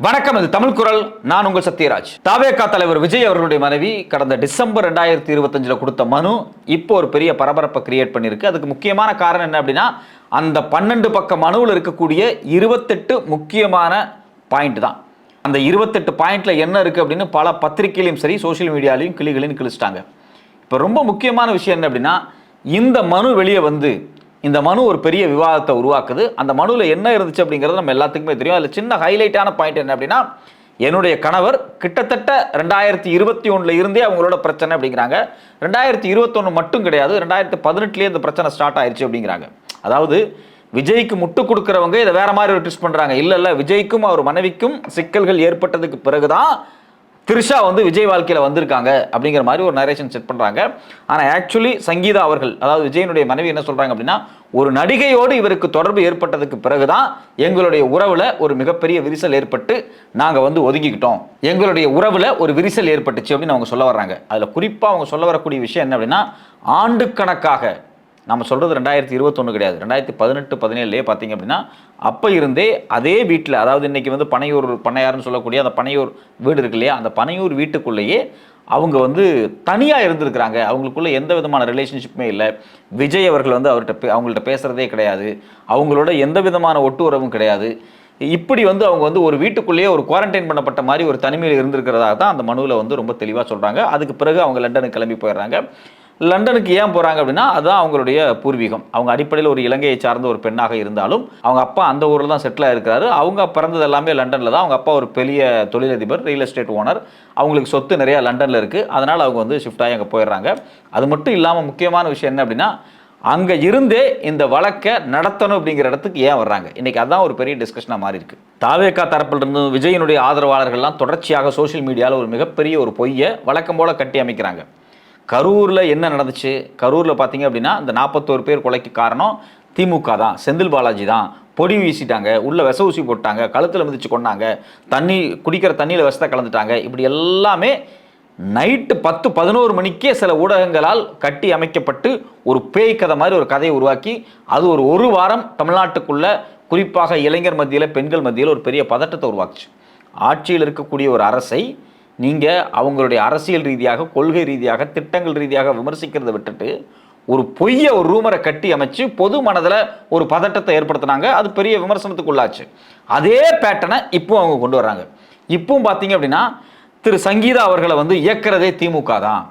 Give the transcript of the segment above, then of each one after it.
வணக்கம். இது தமிழ் குரல். நான் உங்கள் சத்யராஜ். தாவேகா தலைவர் விஜய் அவர்களுடைய மனைவி கடந்த டிசம்பர் 2025 கொடுத்த மனு இப்போ ஒரு பெரிய பரபரப்பை கிரியேட் பண்ணியிருக்கு. அதுக்கு முக்கியமான காரணம் என்ன அப்படின்னா, அந்த 12 பக்க மனுவில் இருக்கக்கூடிய 28 முக்கியமான பாயிண்ட் தான். அந்த 28 பாயிண்ட்ல என்ன இருக்கு அப்படின்னு பல பத்திரிகையிலும் சரி சோசியல் மீடியாலையும் கிளிகளின்னு கிழிச்சிட்டாங்க. இப்போ ரொம்ப முக்கியமான விஷயம் என்ன அப்படின்னா, இந்த மனு வெளியே வந்து இந்த மனு ஒரு பெரிய விவாதத்தை உருவாக்குது. அந்த மனுவில் என்ன இருந்துச்சு அப்படிங்கிறது நம்ம எல்லாத்துக்குமே தெரியும். அதில் சின்ன ஹைலைட்டான பாயிண்ட் என்ன அப்படின்னா, என்னுடைய கணவர் கிட்டத்தட்ட 2021 இருந்தே அவங்களோட பிரச்சனை அப்படிங்கிறாங்க. 2021 மட்டும் கிடையாது, 2018 இந்த பிரச்சனை ஸ்டார்ட் ஆயிடுச்சு அப்படிங்கிறாங்க. அதாவது விஜய்க்கு முட்டு கொடுக்குறவங்க இதை வேற மாதிரி ஒரு ட்விஸ்ட் பண்றாங்க. இல்ல விஜய்க்கும் அவர் மனைவிக்கும் சிக்கல்கள் ஏற்பட்டதுக்கு பிறகுதான் த்ரிஷா விஜய் வாழ்க்கையில் வந்திருக்காங்க அப்படிங்கிற மாதிரி ஒரு நரேஷன் செட் பண்ணுறாங்க. ஆனால் ஆக்சுவலி சங்கீதா அவர்கள், அதாவது விஜயனுடைய மனைவி என்ன சொல்கிறாங்க அப்படின்னா, ஒரு நடிகையோடு இவருக்கு தொடர்பு ஏற்பட்டதுக்கு பிறகுதான் எங்களுடைய உறவில் ஒரு மிகப்பெரிய விரிசல் ஏற்பட்டு நாங்கள் ஒதுங்கிக்கிட்டோம். எங்களுடைய உறவில் ஒரு விரிசல் ஏற்பட்டுச்சு அப்படின்னு அவங்க சொல்ல வர்றாங்க. அதில் குறிப்பாக அவங்க சொல்ல வரக்கூடிய விஷயம் என்ன அப்படின்னா, ஆண்டுக்கணக்காக நம்ம சொல்கிறது 2021 கிடையாது, 2018-17 பார்த்தீங்க அப்படின்னா, அப்போ இருந்தே அதே வீட்டில், அதாவது இன்றைக்கி பண்ணையார்னு சொல்லக்கூடிய அந்த பனையூர் வீடு இருக்கு இல்லையா, அந்த பனையூர் வீட்டுக்குள்ளேயே அவங்க தனியாக இருந்திருக்கிறாங்க. அவங்களுக்குள்ள எந்த விதமான ரிலேஷன்ஷிப்புமே இல்லை. விஜய் அவர்கள் அவங்கள்ட்ட பேசுகிறதே கிடையாது. அவங்களோட எந்த விதமான ஒட்டு உறவும் கிடையாது. இப்படி அவங்க ஒரு வீட்டுக்குள்ளேயே ஒரு குவாரண்டைன் பண்ணப்பட்ட மாதிரி ஒரு தனிமையில் இருந்திருக்கிறதா தான் அந்த மனுவில் ரொம்ப தெளிவாக சொல்கிறாங்க. அதுக்கு பிறகு அவங்க லண்டனுக்கு கிளம்பி போயிடுறாங்க. லண்டனுக்கு ஏன் போகிறாங்க அப்படின்னா, அதுதான் அவங்களுடைய பூர்வீகம். அவங்க அடிப்படையில் ஒரு இலங்கையை சார்ந்த ஒரு பெண்ணாக இருந்தாலும் அவங்க அப்பா அந்த ஊரில் தான் செட்டில் ஆகிருக்கிறாரு. அவங்க பிறந்தது எல்லாமே லண்டனில் தான். அவங்க அப்பா ஒரு பெரிய தொழிலதிபர், ரியல் எஸ்டேட் ஓனர். அவங்களுக்கு சொத்து நிறையா லண்டனில் இருக்குது. அதனால் அவங்க ஷிஃப்ட் ஆகி அங்கே போயிடுறாங்க. அது மட்டும் இல்லாமல் முக்கியமான விஷயம் என்ன அப்படின்னா, அங்கே இருந்தே இந்த வழக்கை நடத்தணும் அப்படிங்கிற இடத்துக்கு ஏன் வர்றாங்க? இன்றைக்கி அதுதான் ஒரு பெரிய டிஸ்கஷனாக மாறி இருக்கு. தாவேகா தரப்பிலிருந்து விஜயனுடைய ஆதரவாளர்கள்லாம் தொடர்ச்சியாக சோஷியல் மீடியாவில் ஒரு மிகப்பெரிய ஒரு பொய்யை வழக்கம் போல் கட்டி அமைக்கிறாங்க. கரூரில் என்ன நடந்துச்சு? கரூரில் பார்த்தீங்க அப்படின்னா, இந்த 41 பேர் கொலைக்கு காரணம் திமுக தான், செந்தில் பாலாஜி தான். பொடி வீசிட்டாங்க, உள்ள விச ஊசி போட்டாங்க, கழுத்தில் மிதிச்சு கொண்டாங்க, குடிக்கிற தண்ணியில் விஷத்தை கலந்துட்டாங்க. இப்படி எல்லாமே நைட்டு 10-11 மணிக்கே சில ஊடகங்களால் கட்டி அமைக்கப்பட்டு ஒரு பேய் கதை மாதிரி ஒரு கதையை உருவாக்கி அது ஒரு வாரம் தமிழ்நாட்டுக்குள்ள குறிப்பாக இளைஞர் மத்தியில், பெண்கள் மத்தியில் ஒரு பெரிய பதட்டத்தை உருவாக்குச்சு. ஆட்சியில் இருக்கக்கூடிய ஒரு அரசை நீங்கள் அவங்களுடைய அரசியல் ரீதியாக, கொள்கை ரீதியாக, திட்டங்கள் ரீதியாக விமர்சிக்கிறத விட்டுட்டு ஒரு பொய்யை, ஒரு ரூமரை கட்டி அமைச்சு பொது மனதில் ஒரு பதட்டத்தை ஏற்படுத்தினாங்க. அது பெரிய விமர்சனத்துக்கு உள்ளாச்சு. அதே பேட்டர்னை இப்போ அவங்க கொண்டு வர்றாங்க. இப்பவும் பார்த்தீங்க அப்படின்னா, திரு சங்கீதா அவர்களை இயக்கிறதே திமுக தான்.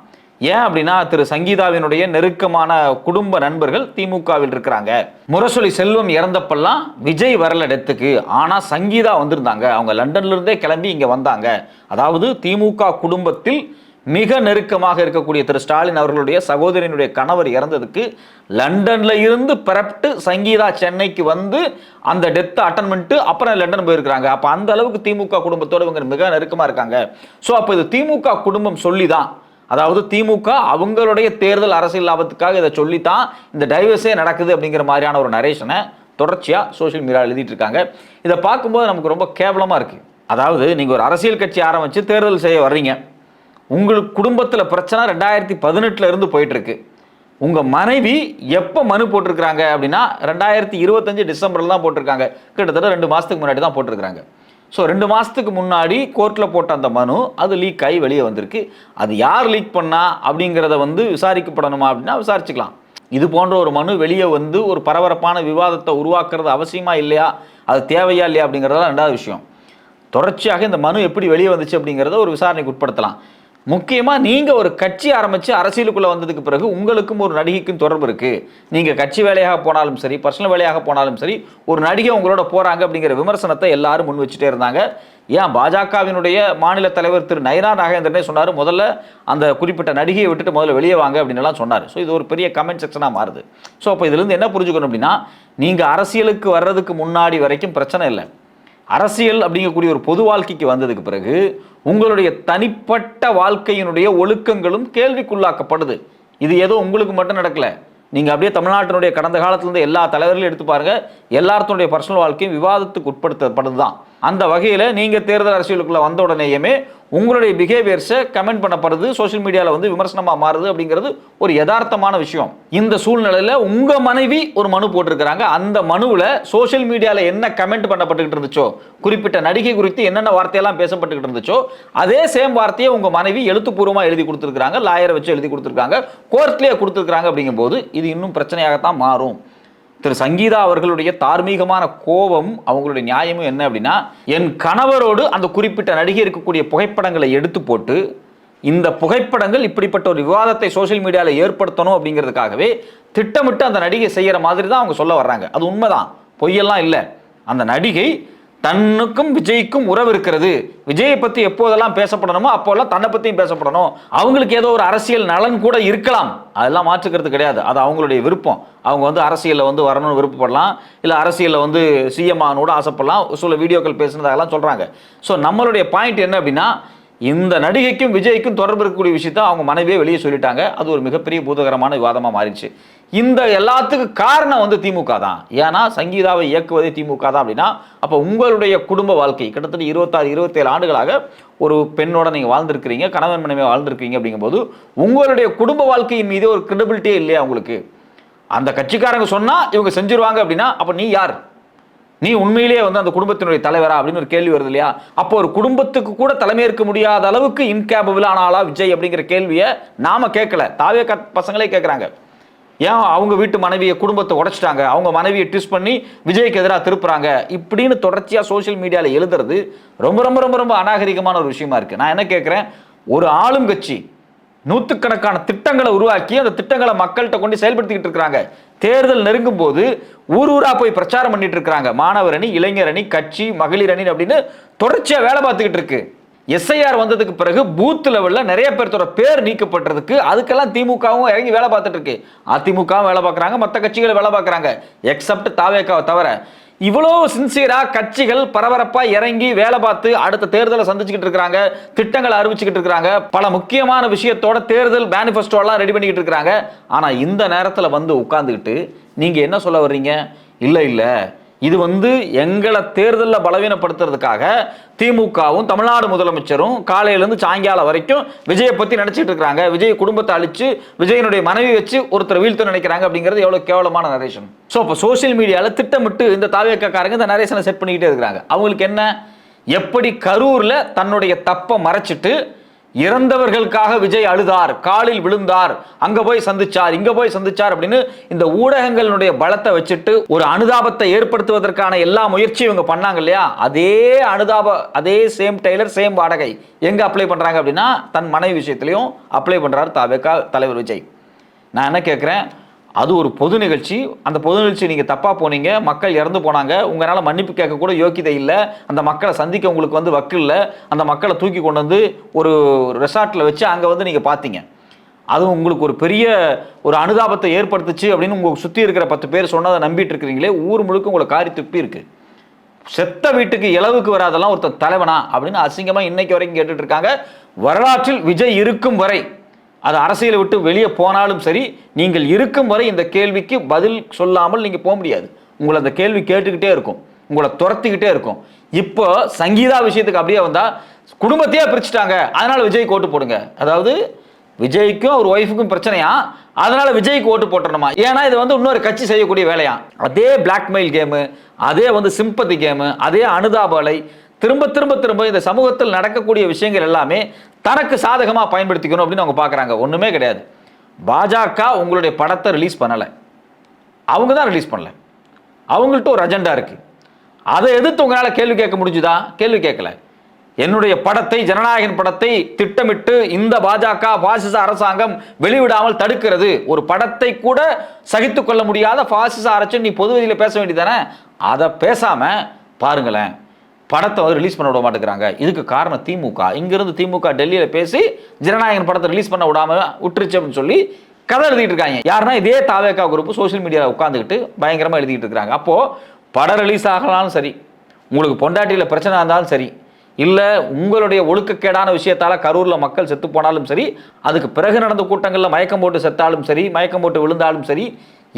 ஏன் அப்படின்னா, திரு சங்கீதாவினுடைய நெருக்கமான குடும்ப நண்பர்கள் திமுகவில் இருக்கிறாங்க. முரசொலி செல்வம் இறந்தப்பெல்லாம் விஜய் வரல டெத்துக்கு, ஆனால் சங்கீதா வந்திருந்தாங்க. அவங்க லண்டன்ல இருந்தே கிளம்பி இங்கே வந்தாங்க. அதாவது திமுக குடும்பத்தில் மிக நெருக்கமாக இருக்கக்கூடிய திரு ஸ்டாலின் அவர்களுடைய சகோதரனுடைய கணவர் இறந்ததுக்கு லண்டன்ல இருந்து பெறப்பட்டு சங்கீதா சென்னைக்கு அந்த டெத்தை அட்டன் பண்ணிட்டு அப்புறம் லண்டன் போயிருக்கிறாங்க. அப்போ அந்த அளவுக்கு திமுக குடும்பத்தோடு இவங்க மிக நெருக்கமாக இருக்காங்க. ஸோ அப்போ இது திமுக குடும்பம் சொல்லி தான், அதாவது திமுக அவங்களுடைய தேர்தல் அரசியல் லாபத்துக்காக இதை சொல்லித்தான் இந்த டைவர்ஸே நடக்குது அப்படிங்கிற மாதிரியான ஒரு நரேஷனை தொடர்ச்சியாக சோஷியல் மீடியாவில் எழுதிட்டு இருக்காங்க. இதை பார்க்கும்போது நமக்கு ரொம்ப கேவலமாக இருக்குது. அதாவது நீங்கள் ஒரு அரசியல் கட்சி ஆரம்பித்து தேர்தல் செய்ய வர்றீங்க. உங்களுக்கு குடும்பத்தில் பிரச்சனை 2018 இருந்து போயிட்டுருக்கு. உங்கள் மனைவி எப்போ மனு போட்டிருக்கிறாங்க அப்படின்னா 2025 டிசம்பரில் தான் போட்டிருக்காங்க. கிட்டத்தட்ட 2 மாதத்துக்கு முன்னாடி தான் போட்டிருக்கிறாங்க. ஸோ 2 மாதத்துக்கு முன்னாடி கோர்ட்டில் போட்ட அந்த மனு அது லீக் ஆகி வெளியே வந்திருக்கு. அது யார் லீக் பண்ணா அப்படிங்கிறத விசாரிக்கப்படணுமா அப்படின்னா விசாரிச்சுக்கலாம். இது போன்ற ஒரு மனு வெளியே ஒரு பரபரப்பான விவாதத்தை உருவாக்குறது அவசியமா இல்லையா, அது தேவையா இல்லையா அப்படிங்கிறதெல்லாம் 2வது விஷயம். தொடர்ச்சியாக இந்த மனு எப்படி வெளியே வந்துச்சு அப்படிங்கிறத ஒரு விசாரணைக்கு உட்படுத்தலாம். முக்கியமாக நீங்கள் ஒரு கட்சி ஆரம்பித்து அரசியலுக்குள்ளே வந்ததுக்கு பிறகு உங்களுக்கும் ஒரு நடிகைக்கும் தொடர்பு இருக்குது. நீங்கள் கட்சி வேலையாக போனாலும் சரி, பர்சனல் வேலையாக போனாலும் சரி, ஒரு நடிகை உங்களோட போகிறாங்க அப்படிங்கிற விமர்சனத்தை எல்லாரும் முன் வச்சுட்டே இருந்தாங்க. ஏன் பாஜகவினுடைய மாநில தலைவர் திரு நயினா நாகேந்திரனே சொன்னார், முதல்ல அந்த குறிப்பிட்ட நடிகையை விட்டுட்டு முதல்ல வெளியே வாங்க அப்படின்லாம் சொன்னார். ஸோ இது ஒரு பெரிய கமெண்ட் செக்ஷனாக மாறுது. ஸோ அப்போ இதுலேருந்து என்ன புரிஞ்சுக்கணும் அப்படின்னா, நீங்கள் அரசியலுக்கு வர்றதுக்கு முன்னாடி வரைக்கும் பிரச்சனை இல்லை. அரசியல் அப்படிங்கக்கூடிய ஒரு பொது வாழ்க்கைக்கு வந்ததுக்கு பிறகு உங்களுடைய தனிப்பட்ட வாழ்க்கையினுடைய ஒழுக்கங்களும் கேள்விக்குள்ளாக்கப்படுது. இது ஏதோ உங்களுக்கு மட்டும் நடக்கல. நீங்கள் அப்படியே தமிழ்நாட்டினுடைய கடந்த காலத்திலிருந்து எல்லா தலைவர்களையும் எடுத்து பாருங்க, எல்லாத்துடைய பர்சனல் வாழ்க்கையும் விவாதத்துக்கு உட்படுத்தப்படுது தான். அந்த வகையில் நீங்கள் தேர்தல் அரசியலுக்குள்ள வந்த உடனேயுமே உங்களுடைய பிஹேவியர்ஸை கமெண்ட் பண்ணப்படுறது, சோஷியல் மீடியாவில் வந்து விமர்சனமாக மாறுது அப்படிங்கிறது ஒரு யதார்த்தமான விஷயம். இந்த சூழ்நிலையில் உங்கள் மனைவி ஒரு மனு போட்டிருக்கிறாங்க. அந்த மனுவில் சோஷியல் மீடியாவில் என்ன கமெண்ட் பண்ணப்பட்டுக்கிட்டு இருந்துச்சோ, குறிப்பிட்ட நடிகை குறித்து என்னென்ன வார்த்தையெல்லாம் பேசப்பட்டுக்கிட்டு இருந்துச்சோ அதே சேம் வார்த்தையை உங்கள் மனைவி எழுத்துப்பூர்வமாக எழுதி கொடுத்துருக்காங்க, லாயரை வச்சு எழுதி கொடுத்துருக்காங்க, கோர்ட்லேயே கொடுத்துருக்காங்க. அப்படிங்கும்போது இது இன்னும் பிரச்சனையாகத்தான் மாறும். திரு சங்கீதா அவர்களுடைய தார்மீகமான கோபம், அவங்களுடைய நியாயமும் என்ன அப்படின்னா, என் கணவரோடு அந்த குறிப்பிட்ட நடிகை இருக்கக்கூடிய புகைப்படங்களை எடுத்து போட்டு இந்த புகைப்படங்கள் இப்படிப்பட்ட ஒரு விவாதத்தை சோஷியல் மீடியாவில் ஏற்படுத்தணும் அப்படிங்கிறதுக்காகவே திட்டமிட்டு அந்த நடிகை செய்கிற மாதிரி தான் அவங்க சொல்ல வர்றாங்க. அது உண்மைதான், பொய்யெல்லாம் இல்லை. அந்த நடிகை தன்னுக்கும் விஜய்க்கும் உறவு இருக்கிறது, விஜயை பற்றி எப்போதெல்லாம் பேசப்படணுமோ அப்போல்லாம் தன்னை பற்றியும் பேசப்படணும், அவங்களுக்கு ஏதோ ஒரு அரசியல் நலன் கூட இருக்கலாம், அதெல்லாம் மாற்றுக்கிறது கிடையாது, அது அவங்களுடைய விருப்பம். அவங்க வந்து அரசியலில் வந்து வரணும்னு விருப்பப்படலாம், இல்லை அரசியலில் வந்து சிஎம் ஆனோட ஆசைப்படலாம், சில வீடியோக்கள் பேசுனதெல்லாம் சொல்கிறாங்க. ஸோ நம்மளுடைய பாயிண்ட் என்ன அப்படின்னா, இந்த நடிகைக்கும் விஜய்க்கும் தொடர்பு இருக்கக்கூடிய விஷயத்தை அவங்க மனைவியே வெளியே சொல்லிட்டாங்க. அது ஒரு மிகப்பெரிய பூதகரமான விவாதமாக மாறிடுச்சு. இந்த எல்லாத்துக்கும் காரணம் வந்து திமுக தான். ஏன்னா சங்கீதாவை இயக்குவதே திமுக தான் அப்படின்னா, அப்போ உங்களுடைய குடும்ப வாழ்க்கை கிட்டத்தட்ட 26-27 ஆண்டுகளாக ஒரு பெண்ணோட நீங்கள் வாழ்ந்துருக்கிறீங்க, கணவன் மனைவியாக வாழ்ந்துருக்கீங்க. அப்படிங்கும்போது உங்களுடைய குடும்ப வாழ்க்கையின் மீது ஒரு கிரெடிபிலிட்டியே இல்லையா உங்களுக்கு? அந்த கட்சிக்காரங்க சொன்னால் இவங்க செஞ்சிருவாங்க அப்படின்னா அப்போ நீ யார்? நீ உண்மையிலேயே வந்து அந்த குடும்பத்தினுடைய தலைவரா அப்படின்னு ஒரு கேள்வி வருது இல்லையா? அப்போ ஒரு குடும்பத்துக்கு கூட தலைமையேற்க முடியாத அளவுக்கு இன்கேபபிள் ஆனாலா விஜய் அப்படிங்கிற கேள்வியை நாம கேட்கல, தாவே பசங்களே கேட்குறாங்க. ஏன் அவங்க வீட்டு மனைவியை குடும்பத்தை உடைச்சிட்டாங்க, அவங்க மனைவியை ட்விஸ்ட் பண்ணி விஜய்க்கு எதிராக திருப்புறாங்க இப்படின்னு தொடர்ச்சியாக சோஷியல் மீடியாவில் எழுதுறது ரொம்ப ரொம்ப ரொம்ப ரொம்ப அநாகரிகமான ஒரு விஷயமா இருக்கு. நான் என்ன கேட்குறேன், ஒரு ஆளும் கட்சி நூற்றுக்கணக்கான திட்டங்களை உருவாக்கி அந்த திட்டங்களை மக்கள்கிட்ட கொண்டு செயல்படுத்திக்கிட்டு இருக்கிறாங்க. தேர்தல் நெருங்கும் போது ஊர் ஊரா போய் பிரச்சாரம் பண்ணிட்டு இருக்கிறாங்க. மாணவர் அணி, இளைஞர் அணி, கட்சி, மகளிர் அணி அப்படின்னு தொடர்ச்சியா வேலை பார்த்துக்கிட்டு இருக்கு. எஸ்ஐஆர் வந்ததுக்கு பிறகு பூத் லெவல்ல நிறைய பேர்த்தோட பேர் நீக்கப்பட்டதுக்கு அதுக்கெல்லாம் திமுகவும் இறங்கி வேலை பார்த்துட்டு இருக்கு. அதிமுகவும் வேலை பார்க்குறாங்க, மற்ற கட்சிகளை வேலை பார்க்குறாங்க, எக்ஸப்ட் தாவேக்காவை தவிர. இவ்வளோ சின்சியரா கட்சிகள் பரபரப்பா இறங்கி வேலை பார்த்து அடுத்த தேர்தலை சந்திச்சுக்கிட்டு இருக்காங்க, திட்டங்களை அறிவிச்சுக்கிட்டு இருக்காங்க, பல முக்கியமான விஷயத்தோட தேர்தல் மேனிஃபெஸ்டோ எல்லாம் ரெடி பண்ணிக்கிட்டு இருக்காங்க. ஆனா இந்த நேரத்தில் வந்து உட்கார்ந்துக்கிட்டு நீங்க என்ன சொல்ல வர்றீங்க? இல்ல இல்ல இது வந்து எங்களை தேர்தலில் பலவீனப்படுத்துறதுக்காக திமுகவும் தமிழ்நாடு முதலமைச்சரும் காலையிலேருந்து சாயங்காலம் வரைக்கும் விஜயை பற்றி நினச்சிட்டு இருக்கிறாங்க, விஜய் குடும்பத்தை அழிச்சு விஜயனுடைய மனைவி வச்சு ஒருத்தர் வீழ்த்து நினைக்கிறாங்க அப்படிங்கிறது எவ்வளோ கேவலமான நரேஷன். ஸோ இப்போ சோஷியல் மீடியாவில் திட்டமிட்டு இந்த தாவேக்காரங்க இந்த நரேஷனை செட் பண்ணிக்கிட்டே இருக்கிறாங்க. அவங்களுக்கு என்ன, எப்படி கரூரில் தன்னுடைய தப்பை மறைச்சிட்டு இறந்தவர்களுக்காக விஜய் அழுதார், காலில் விழுந்தார், அங்க போய் சந்திச்சார், இங்க போய் சந்திச்சார் அப்படின்னு இந்த ஊடகங்களுடைய பலத்தை வச்சுட்டு ஒரு அனுதாபத்தை ஏற்படுத்துவதற்கான எல்லா முயற்சியும் இவங்க பண்ணாங்க இல்லையா? அதே அனுதாப, அதே சேம் டெய்லர் சேம் வாடகை எங்க அப்ளை பண்றாங்க அப்படின்னா தன் மனைவி விஷயத்திலையும் அப்ளை பண்றாரு தாவேகா தலைவர் விஜய். நான் என்ன கேட்கிறேன், அது ஒரு பொது நிகழ்ச்சி, அந்த பொது நிகழ்ச்சி நீங்கள் தப்பாக போனீங்க, மக்கள் இறந்து போனாங்க, உங்களால் மன்னிப்பு கேட்க கூட யோக்கியதை இல்லை, அந்த மக்களை சந்திக்க உங்களுக்கு வந்து வக்கு இல்லை, அந்த மக்களை தூக்கி கொண்டு வந்து ஒரு ரெசார்ட்டில் வச்சு அங்கே வந்து நீங்கள் பார்த்தீங்க, அது உங்களுக்கு ஒரு பெரிய ஒரு அனுதாபத்தை ஏற்படுத்துச்சு அப்படின்னு உங்களுக்கு சுற்றி இருக்கிற 10 பேர் சொன்னதை நம்பிட்டு இருக்கிறீங்களே, ஊர் முழுக்க உங்களை காரி துப்பி இருக்கு. செத்த வீட்டுக்கு இளவுக்கு வராதெல்லாம் ஒருத்தர் தலைவனா அப்படின்னு அசிங்கமாக இன்னைக்கு வரைக்கும் கேட்டுட்டு இருக்காங்க. வரலாற்றில் விஜய் இருக்கும் வரை, அது அரசியலை விட்டு வெளியே போனாலும் சரி, நீங்கள் இருக்கும் வரை இந்த கேள்விக்கு பதில் சொல்லாமல் நீங்கள் போக முடியாது. உங்களை அந்த கேள்வி கேட்டுக்கிட்டே இருக்கும், உங்களை துரத்திக்கிட்டே இருக்கும். இப்போ சங்கீதா விஷயத்துக்கு அப்படியே வந்தால் குடும்பத்தையே பிரிச்சுட்டாங்க, அதனால விஜய்க்கு ஓட்டு போடுங்க. அதாவது விஜய்க்கும் அவர் ஒய்ஃபுக்கும் பிரச்சனையா, அதனால விஜய்க்கு ஓட்டு போட்டுறணுமா? ஏன்னா இது வந்து இன்னொரு கட்சி செய்யக்கூடிய வேலையா? அதே பிளாக்மெயில் கேமு, அதே வந்து சிம்பத்தி கேமு, அதே அனுதாபலை திரும்ப திரும்ப திரும்ப இந்த சமூகத்தில் நடக்கக்கூடிய விஷயங்கள் எல்லாமே தனக்கு சாதகமாக பயன்படுத்திக்கணும் அப்படின்னு அவங்க பார்க்குறாங்க. ஒன்றுமே கிடையாது. பாஜக உங்களுடைய படத்தை ரிலீஸ் பண்ணலை, அவங்க தான் ரிலீஸ் பண்ணல, அவங்கள்ட்ட ஒரு அஜெண்டா இருக்குது. அதை எதிர்த்து உங்களால் கேள்வி கேட்க முடிஞ்சுதா? கேள்வி கேட்கல. என்னுடைய படத்தை, ஜனநாயகன் படத்தை திட்டமிட்டு இந்த பாஜக பாசிச அரசாங்கம் வெளிவிடாமல் தடுக்கிறது. ஒரு படத்தை கூட சகித்து கொள்ள முடியாத பாசிச அரசு நீ பொதுவெளியில் பேச வேண்டியதானே? அதை பேசாம பாருங்களேன், படத்தை வந்து ரிலீஸ் பண்ண விட மாட்டேங்கிறாங்க. இதுக்கு காரணம் திமுக. இங்கிருந்து திமுக டெல்லியில் பேசி ஜனநாயகன் படத்தை ரிலீஸ் பண்ண விடாம விட்டுருச்சு அப்படின்னு சொல்லி கதை எழுதிட்டு இருக்காங்க. யாருன்னா இதே தாவேகா குரூப் சோஷியல் மீடியாவில் உட்காந்துக்கிட்டு பயங்கரமாக எழுதிட்டு இருக்காங்க. அப்போ படம் ரிலீஸ் ஆகலாலும் சரி, உங்களுக்கு பொண்டாட்டியில் பிரச்சனை இருந்தாலும் சரி, இல்லை உங்களுடைய ஒழுக்கக்கேடான விஷயத்தால் கரூரில் மக்கள் செத்து போனாலும் சரி, அதுக்கு பிறகு நடந்த கூட்டங்களில் மயக்கம் போட்டு செத்தாலும் சரி, மயக்கம் போட்டு விழுந்தாலும் சரி,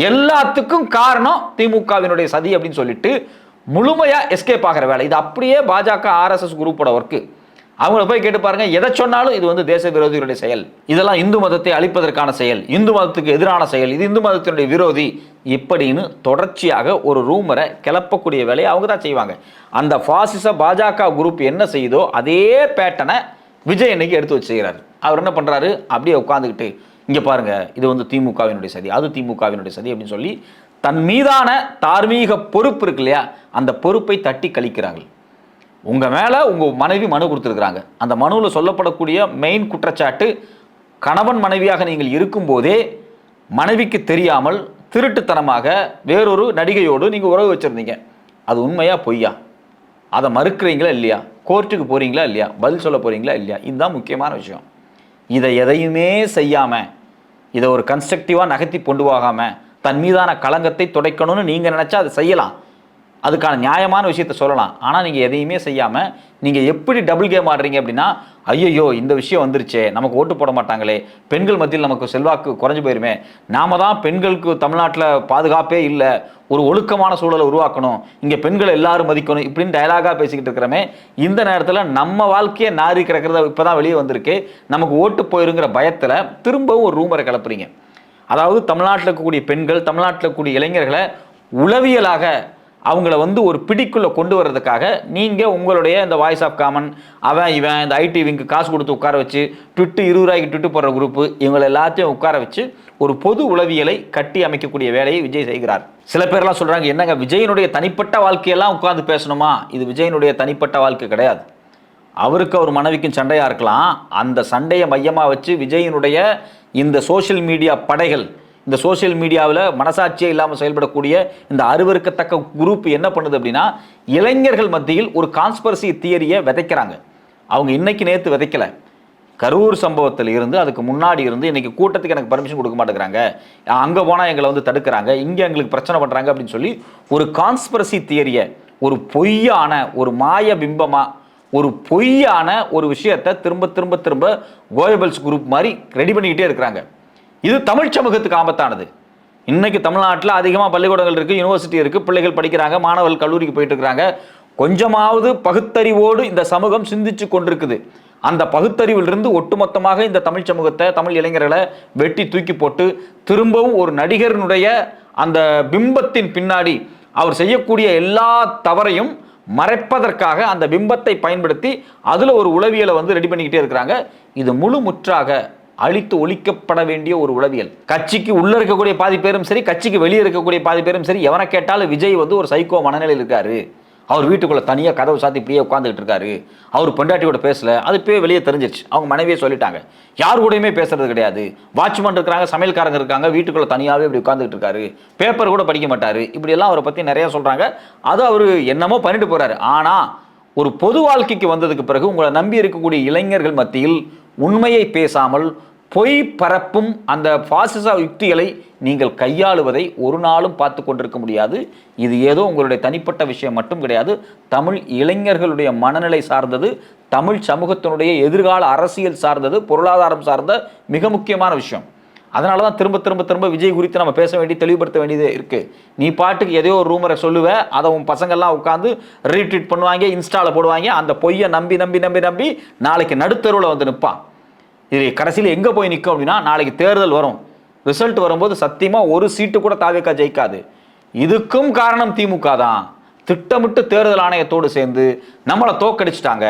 எல்லாத்துக்கும் காரணம் திமுகவினுடைய சதி அப்படின்னு சொல்லிட்டு முழுமையாக எஸ்கேப் ஆகிற வேலை. இது அப்படியே பாஜக RSS குரூப்போட ஒர்க்கு. அவங்கள போய் கேட்டு பாருங்க, எதை சொன்னாலும் இது வந்து தேச விரோதிகளுடைய செயல், இதெல்லாம் இந்து மதத்தை அழிப்பதற்கான செயல், இந்து மதத்துக்கு எதிரான செயல், இது இந்து மதத்தினுடைய விரோதி இப்படின்னு தொடர்ச்சியாக ஒரு ரூமரை கிளப்பக்கூடிய வேலையை அவங்க தான் செய்வாங்க. அந்த பாசிச பாஜக குரூப் என்ன செய்யுதோ அதே பேட்டனை விஜய் இன்னைக்கு எடுத்து வச்சு செய்கிறாரு. அவர் என்ன பண்றாரு, அப்படியே உட்காந்துக்கிட்டு இங்க பாருங்க இது வந்து திமுகவினுடைய சதி, அது திமுகவினுடைய சதி அப்படின்னு சொல்லி தன் மீதான தார்மீக பொறுப்பு இருக்கு இல்லையா, அந்த பொறுப்பை தட்டி கழிக்கிறார்கள். உங்க மேல உங்க மனைவி மனு கொடுத்துருக்காங்க. அந்த மனுவில் சொல்லப்படக்கூடிய மெயின் குற்றச்சாட்டு, கணவன் மனைவியாக நீங்கள் இருக்கும்போதே மனைவிக்கு தெரியாமல் திருட்டுத்தனமாக வேறொரு நடிகையோடு நீங்க உறவு வச்சிருந்தீங்க. அது உண்மையா பொய்யா, அதை மறுக்கிறீங்களா இல்லையா, கோர்ட்டுக்கு போறீங்களா இல்லையா, பதில் சொல்ல போறீங்களா இல்லையா, இதுதான் முக்கியமான விஷயம். இதை எதையுமே செய்யாம, இதை ஒரு கன்ஸ்ட்ரக்டிவா நகர்த்தி கொண்டு போகாம தன் மீதான களங்கத்தை துடைக்கணும்னு நீங்க நினைச்சா அதை செய்யலாம், அதுக்கான நியாயமான விஷயத்த சொல்லலாம். ஆனால் நீங்கள் எதையுமே செய்யாமல் நீங்கள் எப்படி டபுள் கேம் ஆடுறீங்க அப்படின்னா, ஐயோ இந்த விஷயம் வந்துருச்சே, நமக்கு ஓட்டு போட மாட்டாங்களே, பெண்கள் மத்தியில் நமக்கு செல்வாக்கு குறைஞ்சு போயிருமே, நாம தான் பெண்களுக்கு தமிழ்நாட்டில் பாதுகாப்பே இல்லை, ஒரு ஒழுக்கமான சூழலை உருவாக்கணும், இங்கே பெண்களை எல்லாரும் மதிக்கணும் இப்படின்னு டயலாகாக பேசிக்கிட்டு இருக்கிறோமே, இந்த நேரத்தில் நம்ம வாழ்க்கையை நாரி கிடக்கிறத இப்போ தான் வெளியே வந்திருக்கு, நமக்கு ஓட்டு போயிருங்கிற பயத்தில் திரும்பவும் ஒரு ரூமரை கிளப்புறீங்க. அதாவது தமிழ்நாட்டில் இருக்கக்கூடிய பெண்கள், தமிழ்நாட்டில் இருக்கக்கூடிய இளைஞர்களை உளவியலாக அவங்கள வந்து ஒரு பிடிக்குள்ளே கொண்டு வர்றதுக்காக நீங்கள் உங்களுடைய இந்த வாய்ஸ் ஆஃப் காமன், அவன் இவன், இந்த ஐடி விங்க்கு காசு கொடுத்து உட்கார வச்சு ட்விட்டு 20 ரூபாய்க்கு ட்விட்டு போடுற குரூப்பு, இவங்களை எல்லாத்தையும் உட்கார வச்சு ஒரு பொது உளவியலை கட்டி அமைக்கக்கூடிய வேலையை விஜய் செய்கிறார். சில பேர்லாம் சொல்கிறாங்க, என்னங்க விஜயனுடைய தனிப்பட்ட வாழ்க்கையெல்லாம் உட்கார்ந்து பேசணுமா? இது விஜயனுடைய தனிப்பட்ட வாழ்க்கை கிடையாது. அவருக்கு அவர் மனைவிக்கும் சண்டையாக இருக்கலாம். அந்த சண்டையை மையமாக வச்சு விஜயனுடைய இந்த சோஷியல் மீடியா படைகள், இந்த சோஷியல் மீடியாவில் மனசாட்சியே இல்லாமல் செயல்படக்கூடிய இந்த அருவருக்கத்தக்க குரூப் என்ன பண்ணுது அப்படின்னா, இளைஞர்கள் மத்தியில் ஒரு கான்ஸ்பரசி தியரியை விதைக்கிறாங்க. அவங்க இன்னைக்கு நேற்று விதைக்கல, கரூர் சம்பவத்தில் இருந்து அதுக்கு முன்னாடி இருந்து இன்னைக்கு கூட்டத்துக்கு எனக்கு பர்மிஷன் கொடுக்க மாட்டேங்கிறாங்க, அங்கே போனால் எங்களை வந்து தடுக்கிறாங்க, இங்கே எங்களுக்கு பிரச்சனை பண்ணுறாங்க அப்படின்னு சொல்லி ஒரு கான்ஸ்பரசி தியரியை, ஒரு பொய்யான ஒரு மாய பிம்பமாக, ஒரு பொய்யான ஒரு விஷயத்தை திரும்ப திரும்ப திரும்ப கோயபல்ஸ் குரூப் மாதிரி ரெடி பண்ணிக்கிட்டே இருக்கிறாங்க. இது தமிழ் சமூகத்துக்கு ஆபத்தானது. இன்னைக்கு தமிழ்நாட்டில் அதிகமாக பள்ளிக்கூடங்கள் இருக்குது, யூனிவர்சிட்டி இருக்குது, பிள்ளைகள் படிக்கிறாங்க, மாணவர்கள் கல்லூரிக்கு போயிட்டு இருக்கிறாங்க. கொஞ்சமாவது பகுத்தறிவோடு இந்த சமூகம் சிந்திச்சு கொண்டிருக்குது. அந்த பகுத்தறிவிலிருந்து ஒட்டுமொத்தமாக இந்த தமிழ் சமூகத்தை, தமிழ் இளைஞர்களை வெட்டி தூக்கி போட்டு திரும்பவும் ஒரு நடிகரினுடைய அந்த பிம்பத்தின் பின்னாடி அவர் செய்யக்கூடிய எல்லா தவறையும் மறைப்பதற்காக அந்த பிம்பத்தை பயன்படுத்தி அதில் ஒரு உளவியலை வந்து ரெடி பண்ணிக்கிட்டே இருக்கிறாங்க. இது முழு முற்றாக அழித்து ஒழிக்கப்பட வேண்டிய ஒரு உளவியல். கட்சிக்கு உள்ள இருக்கக்கூடிய பாதி பேரும் சரி, கட்சிக்கு வெளியே இருக்கக்கூடிய பாதி பேரும் சரி, எவனை கேட்டாலும் விஜய் வந்து ஒரு சைக்கோ மனநிலையில் இருக்காரு, அவர் வீட்டுக்குள்ள தனியாக கதவு சாத்தி இப்படியே உட்காந்துக்கிட்டு இருக்காரு, அவர் பொண்டாட்டியோட பேசல, அது போய் வெளியே தெரிஞ்சிருச்சு, அவங்க மனைவியே சொல்லிட்டாங்க, யார் கூடயுமே பேசுறது கிடையாது, வாட்ச்மேன் இருக்காங்க, சமையல்காரங்க இருக்காங்க, வீட்டுக்குள்ள தனியாகவே இப்படி உட்காந்துக்கிட்டு இருக்காரு, பேப்பர் கூட படிக்க மாட்டாரு, இப்படி எல்லாம் அவரை பற்றி நிறைய சொல்றாங்க. அது அவர் என்னமோ பண்ணிட்டு போறாரு. ஆனால் ஒரு பொது வாழ்க்கைக்கு வந்ததுக்கு பிறகு உங்களை நம்பி இருக்கக்கூடிய இளைஞர்கள் மத்தியில் உண்மையை பேசாமல் பொய் பரப்பும் அந்த பாசிச யுக்திகளை நீங்கள் கையாளுவதை ஒரு நாளும் பார்த்து கொண்டிருக்க முடியாது. இது ஏதோ உங்களுடைய தனிப்பட்ட விஷயம் மட்டும் கிடையாது, தமிழ் இளைஞர்களுடைய மனநிலை சார்ந்தது, தமிழ் சமூகத்தினுடைய எதிர்கால அரசியல் சார்ந்தது, பொருளாதாரம் சார்ந்த மிக முக்கியமான விஷயம். அதனால தான் திரும்ப திரும்ப திரும்ப விஜய் குறித்து நம்ம பேச வேண்டிய, தெளிவுபடுத்த வேண்டியதே இருக்கு. நீ பாட்டுக்கு எதையோ ஒரு ரூமரை சொல்லுவ, அதை உன் பசங்கள்லாம் உட்காந்து ரீட்வீட் பண்ணுவாங்க, இன்ஸ்டாவில் போடுவாங்க, அந்த பொய்யை நம்பி நம்பி நம்பி நம்பி நாளைக்கு நடுத்தருவில் வந்து நிற்பான். இது கடைசியில் எங்கே போய் நிற்கும் அப்படின்னா, நாளைக்கு தேர்தல் வரும், ரிசல்ட் வரும்போது சத்தியமாக ஒரு சீட்டு கூட தாவேக்கா ஜெயிக்காது. இதுக்கும் காரணம் திமுக தான். திட்டமிட்டு தேர்தல் ஆணையத்தோடு சேர்ந்து நம்மளை தோக்கடிச்சிட்டாங்க,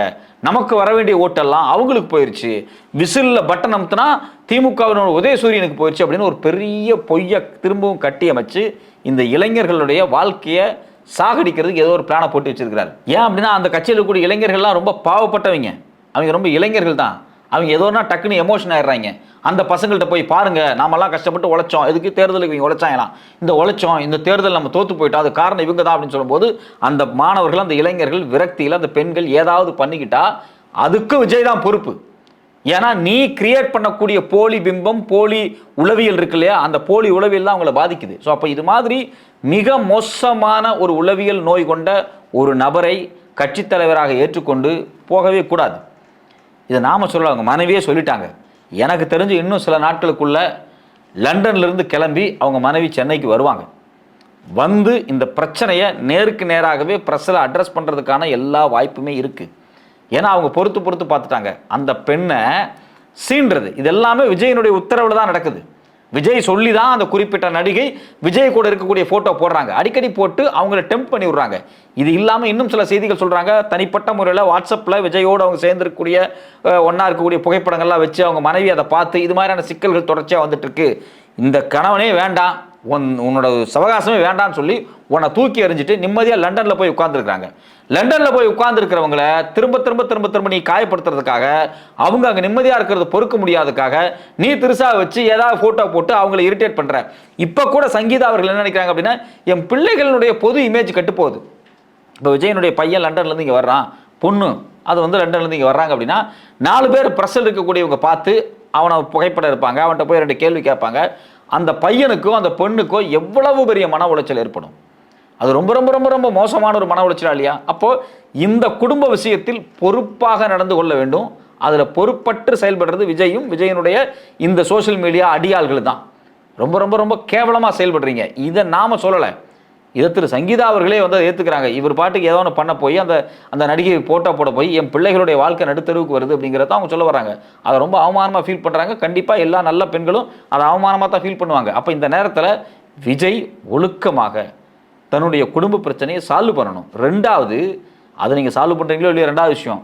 நமக்கு வர வேண்டிய ஓட்டெல்லாம் அவங்களுக்கு போயிடுச்சு, விசிலில் பட்டன் அமுத்தினா திமுகவினோட உதயசூரியனுக்கு போயிடுச்சு அப்படின்னு ஒரு பெரிய பொய்யை திரும்பவும் கட்டி அமைச்சு இந்த இளைஞர்களுடைய வாழ்க்கையை சாகடிக்கிறதுக்கு ஏதோ ஒரு பிளானை போட்டு வச்சிருக்கிறாரு. ஏன் அப்படின்னா, அந்த கட்சியில் இருக்கக்கூடிய இளைஞர்கள்லாம் ரொம்ப பாவப்பட்டவங்க, அவங்க ரொம்ப இளைஞர்கள் தான், அவங்க ஏதோனா டக்குன்னு எமோஷன் ஆயிடுறாங்க. அந்த பசங்கள்கிட்ட போய் பாருங்க, நாமெல்லாம் கஷ்டப்பட்டு உழைச்சோம், எதுக்கு தேர்தலுக்கு இவங்க உழைச்சாங்களாம், இந்த உழைச்சோம், இந்த தேர்தல் நம்ம தோத்து போயிட்டோம், அது காரணம் இவங்க தான் அப்படின்னு சொல்லும்போது அந்த மாணவர்கள், அந்த இளைஞர்கள் விரக்தியில் அந்த பெண்கள் ஏதாவது பண்ணிக்கிட்டா அதுக்கு விஜய் தான் பொறுப்பு. ஏன்னா நீ கிரியேட் பண்ணக்கூடிய போலி பிம்பம், போலி உளவியல் இருக்கு இல்லையா, அந்த போலி உளவியல் தான் அவங்களை பாதிக்குது. ஸோ அப்போ இது மாதிரி மிக மோசமான ஒரு உளவியல் நோய் கொண்ட ஒரு நபரை கட்சித் தலைவராக ஏற்றுக்கொண்டு போகவே கூடாது. இதை நாம சொல்ல, அவங்க மனைவியே சொல்லிட்டாங்க. எனக்கு தெரிஞ்சு இன்னும் சில நாட்களுக்குள்ள லண்டன்லேருந்து கிளம்பி அவங்க மனைவி சென்னைக்கு வருவாங்க. வந்து இந்த பிரச்சனையை நேருக்கு நேராகவே ப்ரெஸ்ஸில் அட்ரஸ் பண்ணுறதுக்கான எல்லா வாய்ப்புமே இருக்குது. ஏன்னா அவங்க பொறுத்து பொறுத்து பார்த்துட்டாங்க. அந்த பெண்ணை சீன்றது இது எல்லாமே விஜயனுடைய உத்தரவில் தான் நடக்குது. விஜய் சொல்லி தான் அந்த குறிப்பிட்ட நடிகை விஜய் கூட இருக்கக்கூடிய ஃபோட்டோ போடுறாங்க. அடிக்கடி போட்டு அவங்கள டெம்ப் பண்ணி விடுறாங்க. இது இல்லாமல் இன்னும் சில செய்திகள் சொல்கிறாங்க, தனிப்பட்ட முறையில் வாட்ஸ்அப்பில் விஜயோடு அவங்க சேர்ந்துருக்கக்கூடிய ஒன்றா இருக்கக்கூடிய புகைப்படங்கள்லாம் வச்சு அவங்க மனைவி அதை பார்த்து இது மாதிரியான சிக்கல்கள் தொடர்ச்சியாக வந்துட்டு இருக்கு. இந்த கணவனே வேண்டாம், உன்னோட சவகாசமே வேண்டான்னு சொல்லி உன்னை தூக்கி எறிஞ்சிட்டு நிம்மதியாக லண்டனில் போய் உட்கார்ந்துருக்காங்க. லண்டனில் போய் உட்கார்ந்துருக்கிறவங்கள திரும்ப திரும்ப திரும்ப திரும்ப நீ காயப்படுத்துறதுக்காக, அவங்க அங்கே நிம்மதியாக இருக்கிறத பொறுக்க முடியாததுக்காக நீ திருசா வச்சு ஏதாவது ஃபோட்டோ போட்டு அவங்கள இரிட்டேட் பண்ணுற. இப்போ கூட சங்கீதா அவர்கள் என்ன நினைக்கிறாங்க அப்படின்னா, என் பிள்ளைகளுடைய பொது இமேஜ் கெட்டு போகுது. இப்போ விஜயனுடைய பையன் லண்டன்லேருந்து இங்கே வர்றான், பொண்ணு அது வந்து லண்டன்லேருந்து இங்கே வர்றாங்க அப்படின்னா 4 பேர் ப்ரெஸ்ஸில் இருக்கக்கூடியவங்க பார்த்து அவனை புகைப்படம் இருப்பாங்க, அவன்கிட்ட போய் 2 கேள்வி கேட்பாங்க. அந்த பையனுக்கோ அந்த பெண்ணுக்கோ எவ்வளவு பெரிய மன உளைச்சல் ஏற்படும். அது ரொம்ப ரொம்ப ரொம்ப ரொம்ப மோசமான ஒரு மன உளைச்சலா இல்லையா? அப்போ இந்த குடும்ப விஷயத்தில் பொறுப்பாக நடந்து கொள்ள வேண்டும். அதில் பொறுப்பற்று செயல்படுறது விஜயும் விஜயனுடைய இந்த சோசியல் மீடியா அடியாள்கள் தான். ரொம்ப ரொம்ப ரொம்ப கேவலமாக செயல்படுறீங்க. இதை நாம் சொல்லலை, இதை திரு சங்கீதா அவர்களே வந்து அதை ஏற்றுக்கிறாங்க. இவர் பாட்டுக்கு ஏதோ ஒன்று பண்ண போய் அந்த நடிகை போட்டோ போட போய் என் பிள்ளைகளுடைய வாழ்க்கை நடுத்தருவுக்கு வருது அப்படிங்கிறத அவங்க சொல்ல வராங்க. அதை ரொம்ப அவமானமாக ஃபீல் பண்ணுறாங்க. கண்டிப்பாக எல்லா நல்ல பெண்களும் அதை அவமானமாக தான் ஃபீல் பண்ணுவாங்க. அப்போ இந்த நேரத்தில் விஜய் ஒழுக்கமாக தன்னுடைய குடும்ப பிரச்சனையை சால்வ் பண்ணணும். 2வது, அதை நீங்கள் சால்வ் பண்ணுறீங்களோ இல்லையோ 2வது விஷயம்,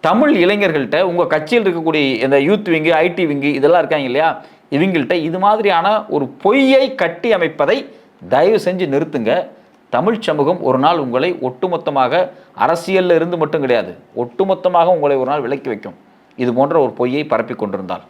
தமிழ் இளைஞர்கள்ட்ட உங்கள் கட்சியில் இருக்கக்கூடிய இந்த யூத் விங்கு, ஐடி விங்கு இதெல்லாம் இருக்காங்க இல்லையா, இவங்கள்ட்ட இது மாதிரியான ஒரு பொய்யை கட்டி அமைப்பதை தயவு செஞ்சு நிறுத்துங்க. தமிழ் சமூகம் ஒரு நாள் உங்களை ஒட்டுமொத்தமாக அரசியலில் இருந்து மட்டும் கிடையாது, ஒட்டுமொத்தமாக உங்களை ஒரு நாள் விலக்கி வைக்கும் இது போன்ற ஒரு பொய்யை பரப்பி கொண்டிருந்தால்.